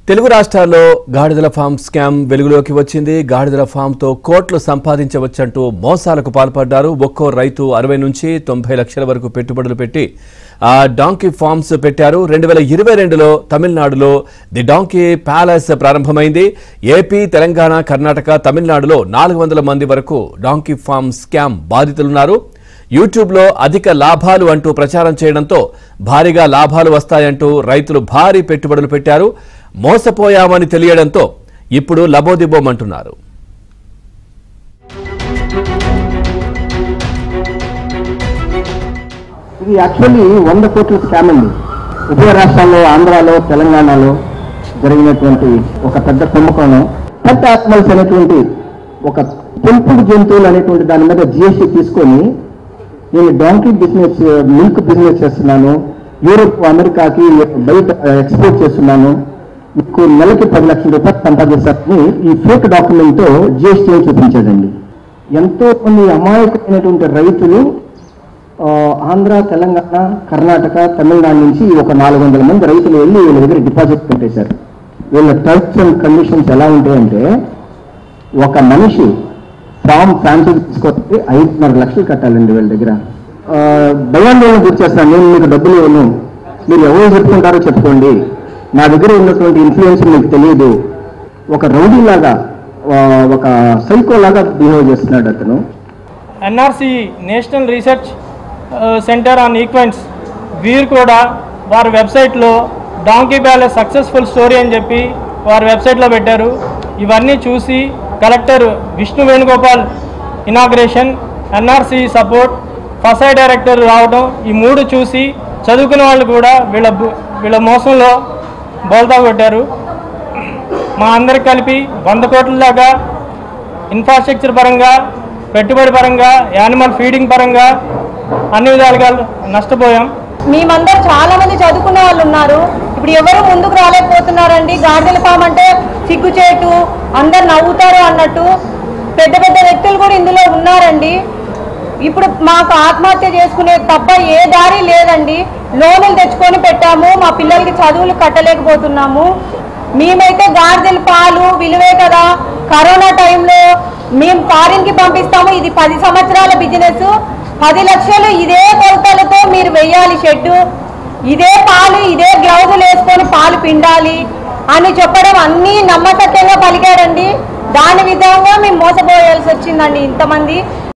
తెలుగు రాష్ట్రాల్లో గాడిదల form scam వెలుగులోకి వచ్చింది. గాడిదల ఫామ్ తో కోట్లు సంపాదించవచ్చంటూ మోసాలకు పాల్పడ్డారు. ఒక్కో రైతు 60 నుంచి 90 లక్షల వరకు పెట్టుబడులు పెట్టి ఆ డాంకీ ఫార్మ్స్ పెట్టారు. 2022లో తమిళనాడులో ది డాంకీ ప్యాలెస్ ప్రారంభమైంది. ఏపీ, తెలంగాణ, కర్ణాటక, తమిళనాడులో 400 మంది వరకు డాంకీ ఫామ్ స్కామ్ బాధితులున్నారు. యూట్యూబ్లో అధిక లాభాలు అంటూ ప్రచారం చేయడంతో భారీగా లాభాలు వస్తాయంటూ రైతులు భారీ పెట్టుబడులు పెట్టారు. మోసపోయామని తెలియడంతో ఇప్పుడు లబోదిబోమంటున్నారు. ఇది యాక్చువల్లీ 100 కోట్ల స్కామ్ అండి. ఉభయ రాష్ట్రాల్లో, ఆంధ్రాలో, తెలంగాణలో జరిగినటువంటి ఒక పెద్ద కుంభకోణం. పెట్ యానిమల్స్ అనేటువంటి ఒక పెంపుడు జంతువులు అనేటువంటి దాని మీద జిఎస్టీ తీసుకొని నేను డాంకీ బిజినెస్, మిల్క్ బిజినెస్ చేస్తున్నాను, యూరోప్, అమెరికాకి బయట ఎక్స్పోర్ట్ చేస్తున్నాను, మీకు నెలకి 10 లక్షల రూపాయలు సంపాదిస్తారని ఈ ఫేక్ డాక్యుమెంట్తో జిఎస్టీ చూపించాడండి. ఎంతో మంది అమాయకమైనటువంటి రైతులు ఆంధ్ర, తెలంగాణ, కర్ణాటక, తమిళనాడు నుంచి ఒక 400 మంది రైతులు వెళ్ళి వీళ్ళ దగ్గర డిపాజిట్ పెట్టేశారు. వీళ్ళ టర్మ్స్ అండ్ కండిషన్స్ ఎలా ఉంటాయంటే, ఒక మనిషి ఫామ్ ఫ్రాంచైజీ తీసుకొస్తే 5.5 లక్షలు కట్టాలండి వీళ్ళ దగ్గర. భయాందోళన గురి చేస్తాను, నేను మీకు డబ్బులు ఇవ్వను, మీరు ఎవరు చెప్పుకుంటారో చెప్పుకోండి, నా దగ్గర ఉన్నటువంటి ఇన్ఫ్లుయెన్స్ మీకు తెలియదు. ఒక రౌడీ లాగా, ఒక సైకో లాగా బిహేవ్ చేస్తున్నాడు అతను. NRC national research centre on equines వీరు కూడా వారి వెబ్సైట్లో డాంకీ ప్యాలెస్ సక్సెస్ఫుల్ స్టోరీ అని చెప్పి వారి వెబ్సైట్లో పెట్టారు. ఇవన్నీ చూసి collector Vishnu Venugopal inauguration, NRC support, ఫసాయి డైరెక్టర్ రావడం, ఈ 3 చూసి చదువుకున్న వాళ్ళు కూడా వీళ్ళ మోసంలో బోల్తా కొట్టారు. మా అందరికి కలిపి 100 కోట్ల దాకా ఇన్ఫ్రాస్ట్రక్చర్ పరంగా, పెట్టుబడి పరంగా, యానిమల్ ఫీడింగ్ పరంగా అన్ని విధాలుగా నష్టపోయాం. మేమందరూ చాలా మంది చదువుకున్న వాళ్ళు ఉన్నారు. ఇప్పుడు ఎవరు ముందుకు రాలేకపోతున్నారండి. గాడిదల ఫామ్ అంటే సిగ్గుచేటు, అందరు నవ్వుతారు అన్నట్టు పెద్ద పెద్ద వ్యక్తులు కూడా ఇందులో ఉన్నారండి. ఇప్పుడు మాకు ఆత్మహత్య చేసుకునే తప్ప ఏ దారి లేదండి. లోన్లు తెచ్చుకొని పెట్టాము, మా పిల్లలకి చదువులు కట్టలేకపోతున్నాము. మేమైతే గాడిదల పాలు విలువే కదా, కరోనా టైంలో మేము ఫారిన్కి పంపిస్తాము. ఇది 10 సంవత్సరాల బిజినెస్, 10 లక్షలు ఇదే కొలతలతో మీరు వెయ్యాలి షెడ్డు, ఇదే పాలు, ఇదే గ్లౌజులు వేసుకొని పాలు పిండాలి అని చెప్పడం అన్నీ నమ్మసత్యంగా పలికాడండి. దాని విధంగా మేము మోసపోయాల్సి వచ్చిందండి ఇంతమంది.